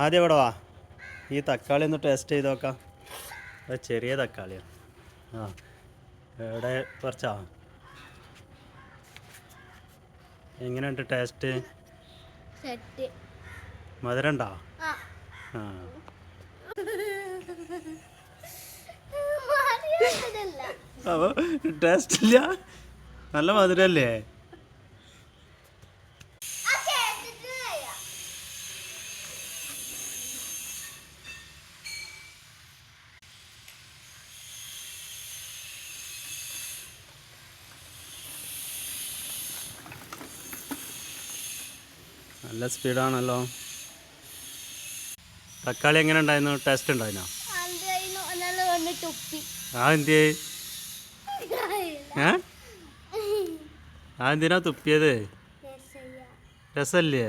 ആദ്യം ഇവിടെ വാ. ഈ തക്കാളി ഒന്ന് ടേസ്റ്റ് ചെയ്ത് നോക്കാം. അത് ചെറിയ തക്കാളിയാണ്. ആ ഇവിടെ കുറച്ചാ. എങ്ങനെയുണ്ട് ടേസ്റ്റ്? മധുരം ഉണ്ടോ? ആ അപ്പോൾ ടേസ്റ്റ് ഇല്ല, നല്ല മധുരല്ലേ? നല്ല സ്പീഡാണല്ലോ. തക്കാളി എങ്ങനെ ഉണ്ടായിരുന്നു? ടേസ്റ്റ് ഉണ്ടായിരുന്നോ? ആ എന്തിയേ? ആ എന്തിനാ തുപ്പിയത്? രസല്ലേ?